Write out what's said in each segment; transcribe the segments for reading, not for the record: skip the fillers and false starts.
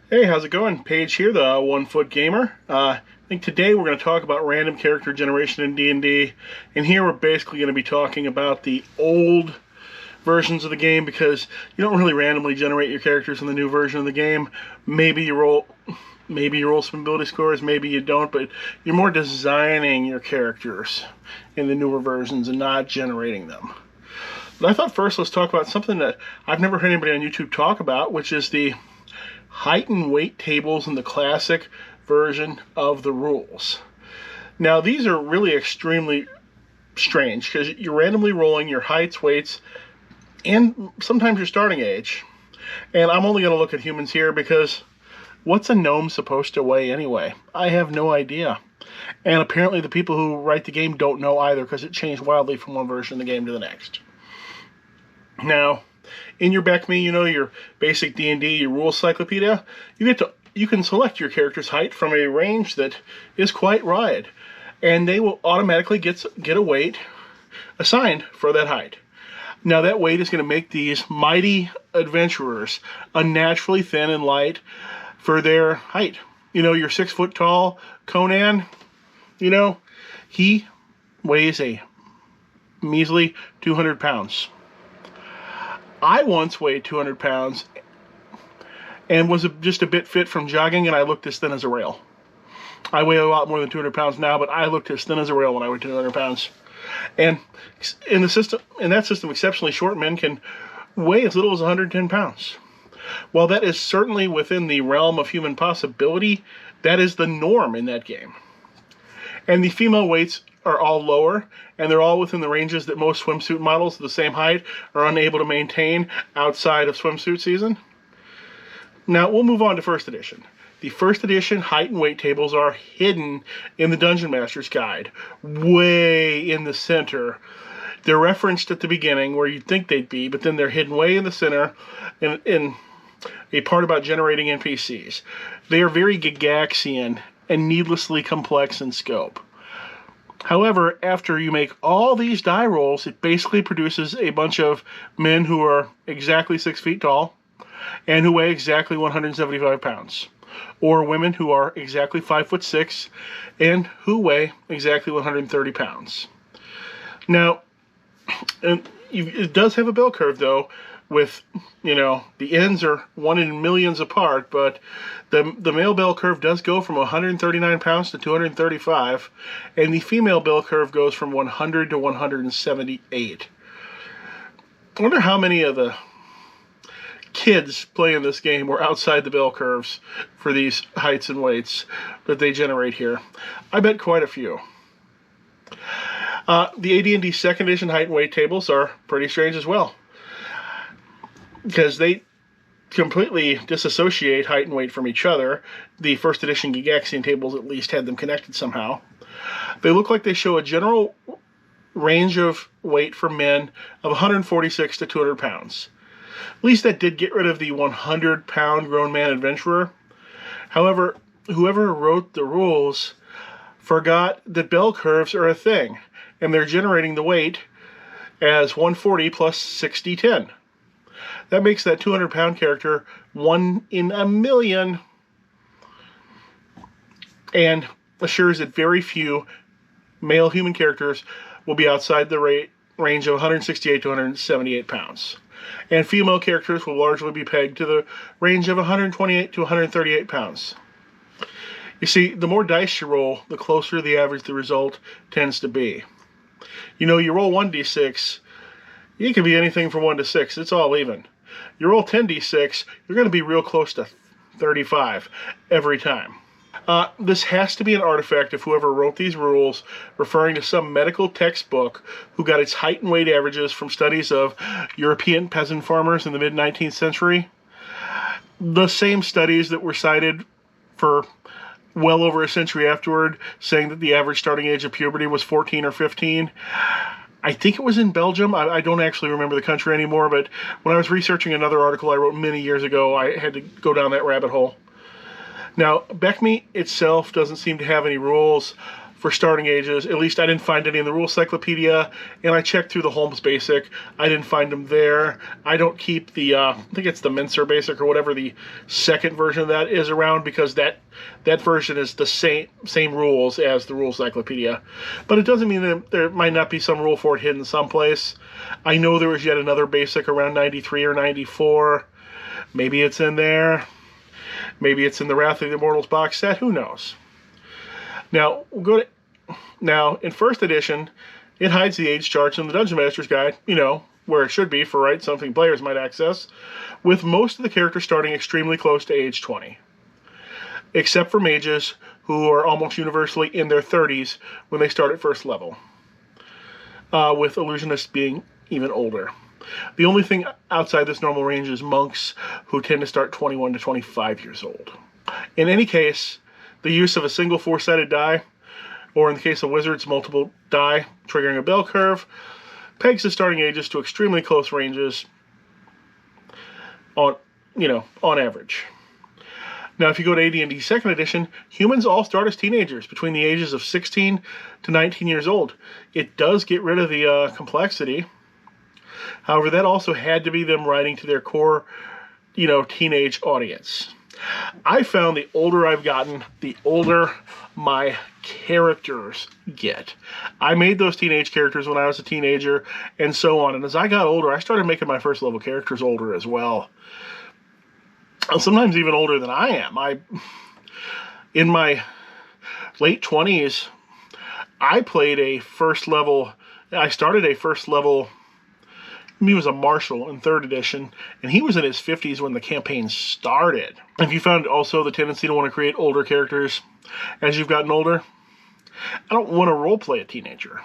Hey, how's it going? Paige here, the One Foot Gamer. I think today we're going to talk about random character generation in D&D, and here we're basically going to be talking about the old versions of the game because you don't really randomly generate your characters in the new version of the game. Maybe you roll some ability scores, maybe you don't, but you're more designing your characters in the newer versions and not generating them. But I thought first let's talk about something that I've never heard anybody on YouTube talk about, which is the height and weight tables in the classic version of the rules. Now these are really extremely strange because you're randomly rolling your heights, weights, and sometimes your starting age. And I'm only going to look at humans here because what's a gnome supposed to weigh anyway? I have no idea. And apparently the people who write the game don't know either because it changed wildly from one version of the game to the next. Now, in your BECMI, your basic D&D, your rules cyclopedia, you can select your character's height from a range that is quite wide, and they will automatically get a weight assigned for that height. Now that weight is going to make these mighty adventurers unnaturally thin and light for their height. Your 6 foot tall Conan, he weighs a measly 200 pounds. I once weighed 200 pounds and was just a bit fit from jogging, and I looked as thin as a rail. I weigh a lot more than 200 pounds now, but I looked as thin as a rail when I weighed 200 pounds. And in that system, exceptionally short men can weigh as little as 110 pounds. While that is certainly within the realm of human possibility, that is the norm in that game. And the female weights are all lower, and they're all within the ranges that most swimsuit models of the same height are unable to maintain outside of swimsuit season. Now, we'll move on to first edition. The first edition height and weight tables are hidden in the Dungeon Master's Guide, way in the center. They're referenced at the beginning where you'd think they'd be, but then they're hidden way in the center in a part about generating NPCs. They are very Gygaxian and needlessly complex in scope. However, after you make all these die rolls, it basically produces a bunch of men who are exactly 6 feet tall and who weigh exactly 175 pounds. Or women who are exactly 5'6" and who weigh exactly 130 pounds. Now, it does have a bell curve, though, with, the ends are 1 in millions apart, but the male bell curve does go from 139 pounds to 235, and the female bell curve goes from 100 to 178. I wonder how many of the kids playing this game were outside the bell curves for these heights and weights that they generate here. I bet quite a few. The AD&D second edition height and weight tables are pretty strange as well, because they completely disassociate height and weight from each other. The first edition Gygaxian tables at least had them connected somehow. They look like they show a general range of weight for men of 146 to 200 pounds. At least that did get rid of the 100-pound grown man adventurer. However, whoever wrote the rules forgot that bell curves are a thing, and they're generating the weight as 140 plus 60-10. That makes that 200-pound character 1 in a million, and assures that very few male human characters will be outside the range of 168 to 178 pounds. And female characters will largely be pegged to the range of 128 to 138 pounds. You see, the more dice you roll, the closer the average the result tends to be. You roll 1d6, it can be anything from 1 to 6. It's all even. You roll 10d6, you're going to be real close to 35 every time. This has to be an artifact of whoever wrote these rules, referring to some medical textbook who got its height and weight averages from studies of European peasant farmers in the mid-19th century. The same studies that were cited for well over a century afterward, saying that the average starting age of puberty was 14 or 15. I think it was in Belgium. I don't actually remember the country anymore, but when I was researching another article I wrote many years ago, I had to go down that rabbit hole. Now, BECMI itself doesn't seem to have any rules for starting ages. At least I didn't find any in the Rules Cyclopedia, and I checked through the Holmes Basic. I didn't find them there. I don't keep the, I think it's the Mincer Basic or whatever the second version of that is around, because that version is the same rules as the Rules Cyclopedia. But it doesn't mean that there might not be some rule for it hidden someplace. I know there was yet another Basic around 93 or 94. Maybe it's in there. Maybe it's in the Wrath of the Immortals box set. Who knows? Now, in first edition, it hides the age charts in the Dungeon Master's Guide, where it should be for something players might access, with most of the characters starting extremely close to age 20. Except for mages, who are almost universally in their 30s when they start at first level, with illusionists being even older. The only thing outside this normal range is monks, who tend to start 21 to 25 years old. In any case, the use of a single four-sided die, or in the case of wizards, multiple die, triggering a bell curve, pegs the starting ages to extremely close ranges on average. Now, if you go to AD&D 2nd edition, humans all start as teenagers between the ages of 16 to 19 years old. It does get rid of the complexity. However, that also had to be them writing to their core, teenage audience. I found the older I've gotten, the older my characters get. I made those teenage characters when I was a teenager, and so on. And as I got older, I started making my first level characters older as well. Sometimes even older than I am. In my late 20s, I started a first level. He was a marshal in 3rd edition, and he was in his 50s when the campaign started. Have you found also the tendency to want to create older characters as you've gotten older? I don't want to roleplay a teenager.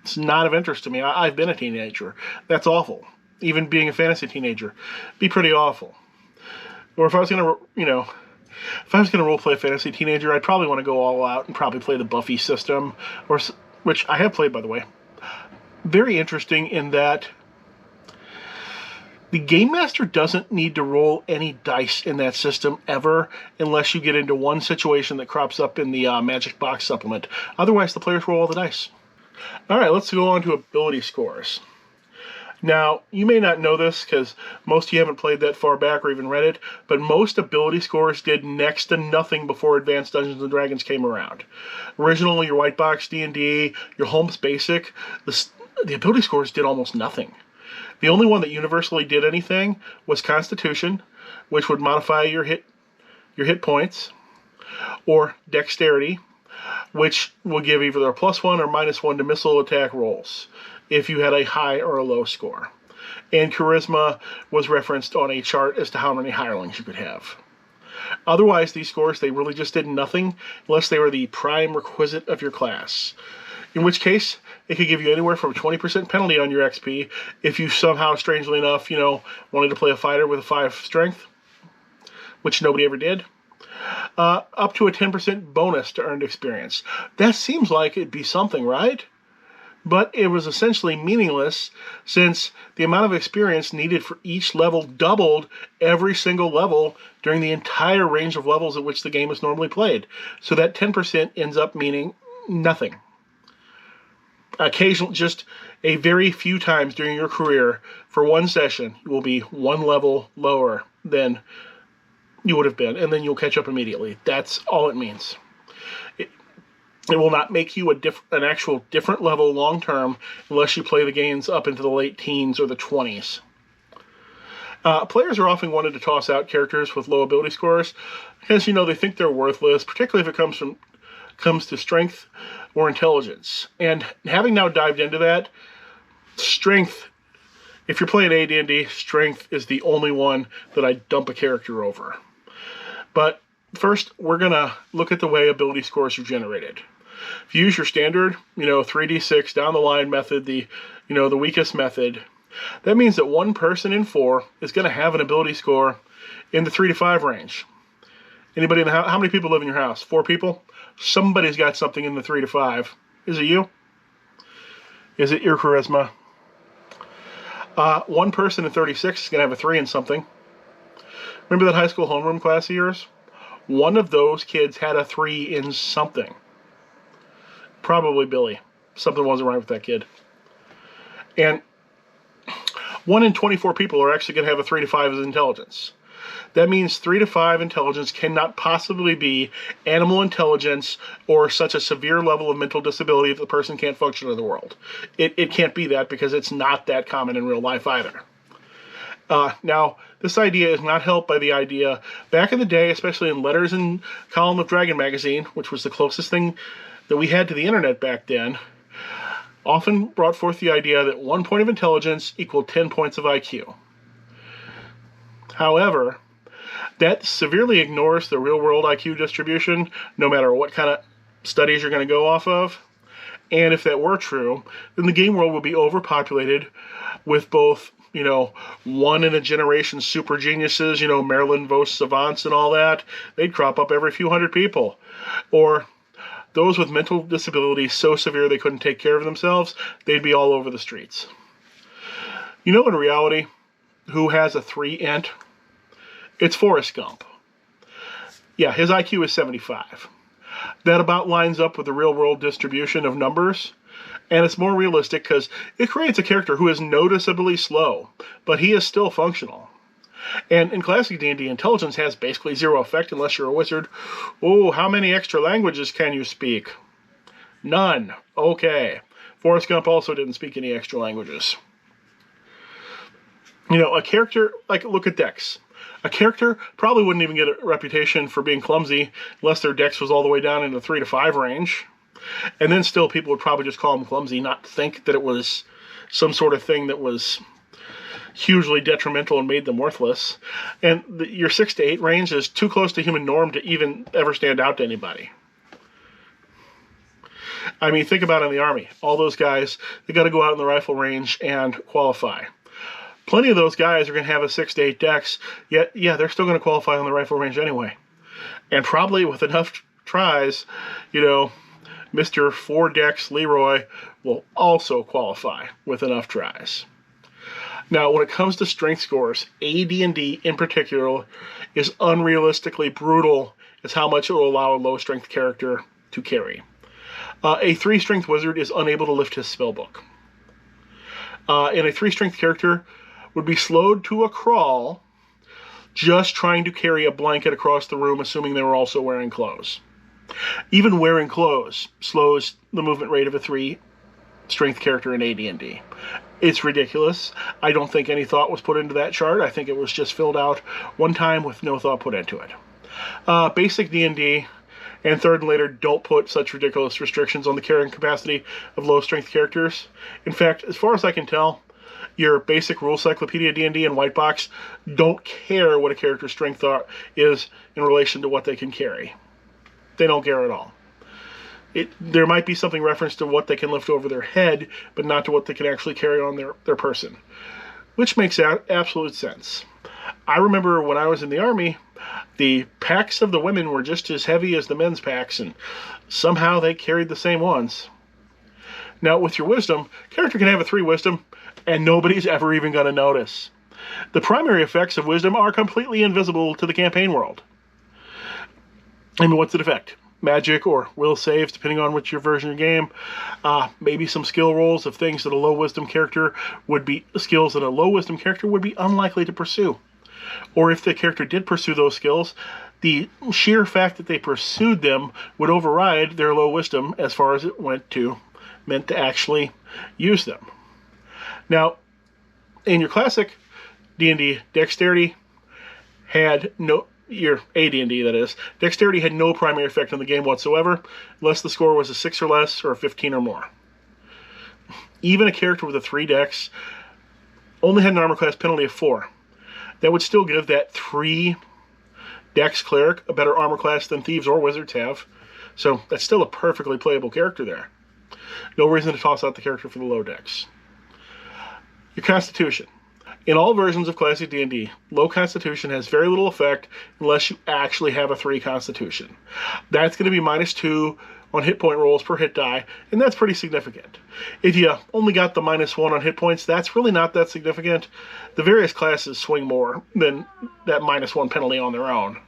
It's not of interest to me. I've been a teenager. That's awful. Even being a fantasy teenager, be pretty awful. Or if I was going to, roleplay a fantasy teenager, I'd probably want to go all out and probably play the Buffy system, which I have played, by the way. Very interesting in that the Game Master doesn't need to roll any dice in that system ever, unless you get into one situation that crops up in the Magic Box supplement. Otherwise, the players roll all the dice. All right, let's go on to ability scores. Now, you may not know this because most of you haven't played that far back or even read it, but most ability scores did next to nothing before Advanced Dungeons & Dragons came around. Originally, your white box D&D, your Holmes Basic, the ability scores did almost nothing. The only one that universally did anything was Constitution, which would modify your hit points, or Dexterity, which will give either a +1 or -1 to missile attack rolls if you had a high or a low score. And Charisma was referenced on a chart as to how many hirelings you could have. Otherwise, these scores, they really just did nothing unless they were the prime requisite of your class. In which case, it could give you anywhere from a 20% penalty on your XP if you somehow, strangely enough, wanted to play a fighter with a 5 strength, which nobody ever did, up to a 10% bonus to earned experience. That seems like it'd be something, right? But it was essentially meaningless, since the amount of experience needed for each level doubled every single level during the entire range of levels at which the game is normally played. So that 10% ends up meaning nothing. Occasionally, just a very few times during your career, for one session, you will be one level lower than you would have been, and then you'll catch up immediately. That's all it means. It will not make you an actual different level long term unless you play the games up into the late teens or the 20s. Players are often wanted to toss out characters with low ability scores because they think they're worthless, particularly if it comes to strength or intelligence. And having now dived into that, strength, if you're playing AD&D, strength is the only one that I dump a character over. But first, we're going to look at the way ability scores are generated. If you use your standard, 3d6 down the line method, the weakest method, that means that one person in 4 is going to have an ability score in the 3 to 5 range. Anybody in the house? How many people live in your house? 4 people? Somebody's got something in the 3 to 5. Is it you? Is it your charisma? One person in 36 is going to have a 3 in something. Remember that high school homeroom class of yours? One of those kids had a 3 in something. probably Billy. Something wasn't right with that kid. And 1 in 24 people are actually going to have a 3 to 5 as intelligence. That means 3 to 5 intelligence cannot possibly be animal intelligence or such a severe level of mental disability that the person can't function in the world. It can't be that because it's not that common in real life either. Now, this idea is not helped by the idea, back in the day, especially in Letters and Column of Dragon magazine, which was the closest thing that we had to the internet back then, often brought forth the idea that 1 point of intelligence equaled 10 points of IQ. However, that severely ignores the real-world IQ distribution, no matter what kind of studies you're going to go off of. And if that were true, then the game world would be overpopulated with both, 1 in a generation super geniuses, Marilyn Vos savants and all that. They'd crop up every few hundred people. Or those with mental disabilities so severe they couldn't take care of themselves, they'd be all over the streets. In reality, who has a 3 int? It's Forrest Gump. Yeah, his IQ is 75. That about lines up with the real-world distribution of numbers, and it's more realistic because it creates a character who is noticeably slow, but he is still functional. And in classic D&D, intelligence has basically zero effect unless you're a wizard. Oh, how many extra languages can you speak? None. Okay. Forrest Gump also didn't speak any extra languages. A character, look at Dex. A character probably wouldn't even get a reputation for being clumsy unless their dex was all the way down in the 3 to 5 range. And then still people would probably just call them clumsy, not think that it was some sort of thing that was hugely detrimental and made them worthless. And your 6 to 8 range is too close to human norm to even ever stand out to anybody. I mean, think about it in the Army. All those guys, they got to go out in the rifle range and qualify. Plenty of those guys are going to have a 6 to 8 dex, yet, they're still going to qualify on the rifle range anyway. And probably with enough tries, Mr. 4 dex Leroy will also qualify with enough tries. Now, when it comes to strength scores, AD&D in particular is unrealistically brutal as how much it will allow a low-strength character to carry. A 3-strength wizard is unable to lift his spellbook. And a 3-strength character would be slowed to a crawl just trying to carry a blanket across the room, assuming they were also wearing clothes. Even wearing clothes slows the movement rate of a 3-strength character in AD&D. It's ridiculous. I don't think any thought was put into that chart. I think it was just filled out one time with no thought put into it. Basic D&D and 3rd and later don't put such ridiculous restrictions on the carrying capacity of low-strength characters. In fact, as far as I can tell, your basic rule cyclopedia D&D and white box don't care what a character's strength is in relation to what they can carry. They don't care at all. There might be something referenced to what they can lift over their head, but not to what they can actually carry on their person, which makes absolute sense. I remember when I was in the Army, the packs of the women were just as heavy as the men's packs, and somehow they carried the same ones. Now, with your wisdom, character can have a 3 wisdom, and nobody's ever even going to notice. The primary effects of wisdom are completely invisible to the campaign world. I mean, what's it affect? Magic or will saves, depending on which your version of your game. Maybe some skill rolls of things that a low wisdom character would be, skills that a low wisdom character would be unlikely to pursue. Or if the character did pursue those skills, the sheer fact that they pursued them would override their low wisdom as far as it meant to actually use them. Now, in your classic D&D, dexterity had no, your AD&D that is, dexterity had no primary effect on the game whatsoever, unless the score was a 6 or less or a 15 or more. Even a character with a 3 dex only had an armor class penalty of 4. That would still give that 3 dex cleric a better armor class than thieves or wizards have. So that's still a perfectly playable character there. No reason to toss out the character for the low dex. Your constitution. In all versions of classic D&D, low constitution has very little effect unless you actually have a 3 constitution. That's going to be -2 on hit point rolls per hit die, and that's pretty significant. If you only got the -1 on hit points, that's really not that significant. The various classes swing more than that -1 penalty on their own.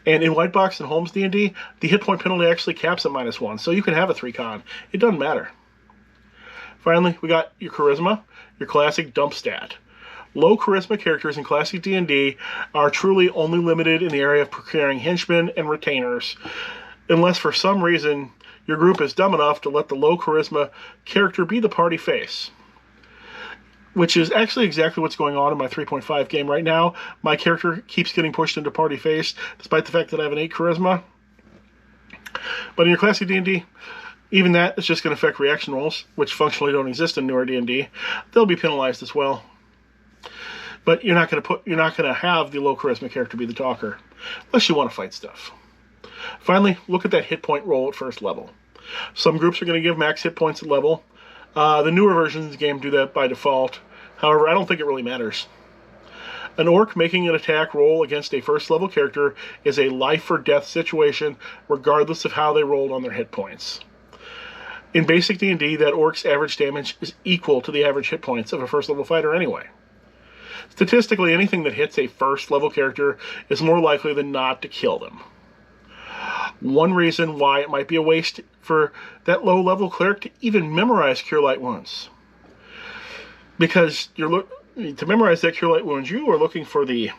And in White Box and Holmes D&D, the hit point penalty actually caps at -1, so you can have a 3 con. It doesn't matter. Finally, we got your charisma, your classic dump stat. Low charisma characters in classic D&D are truly only limited in the area of procuring henchmen and retainers, unless for some reason your group is dumb enough to let the low charisma character be the party face. Which is actually exactly what's going on in my 3.5 game right now. My character keeps getting pushed into party face, despite the fact that I have an 8 charisma. But in your classic D&D, even that is just going to affect reaction rolls, which functionally don't exist in newer D&D. They'll be penalized as well. But you're not going to have the low charisma character be the talker, unless you want to fight stuff. Finally, look at that hit point roll at first level. Some groups are going to give max hit points at level. The newer versions of the game do that by default. However, I don't think it really matters. An orc making an attack roll against a first level character is a life or death situation, regardless of how they rolled on their hit points. In basic D&D, that orc's average damage is equal to the average hit points of a first level fighter anyway. Statistically, anything that hits a first level character is more likely than not to kill them. One reason why it might be a waste for that low-level cleric to even memorize Cure Light Wounds. Because to memorize that Cure Light Wounds, you are looking for the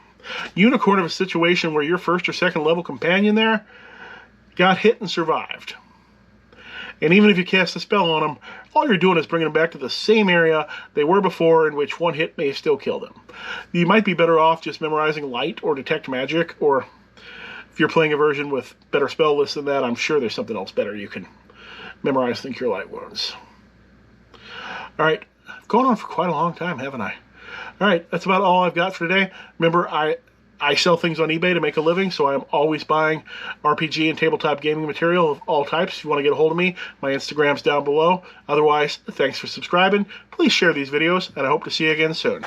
unicorn of a situation where your first or second level companion there got hit and survived. And even if you cast a spell on them, all you're doing is bringing them back to the same area they were before, in which one hit may still kill them. You might be better off just memorizing Light or Detect Magic, or if you're playing a version with better spell lists than that, I'm sure there's something else better you can memorize than Cure Light Wounds. Alright, I've gone on for quite a long time, haven't I? Alright, that's about all I've got for today. Remember, I sell things on eBay to make a living, so I'm always buying RPG and tabletop gaming material of all types. If you want to get a hold of me, my Instagram's down below. Otherwise, thanks for subscribing. Please share these videos, and I hope to see you again soon.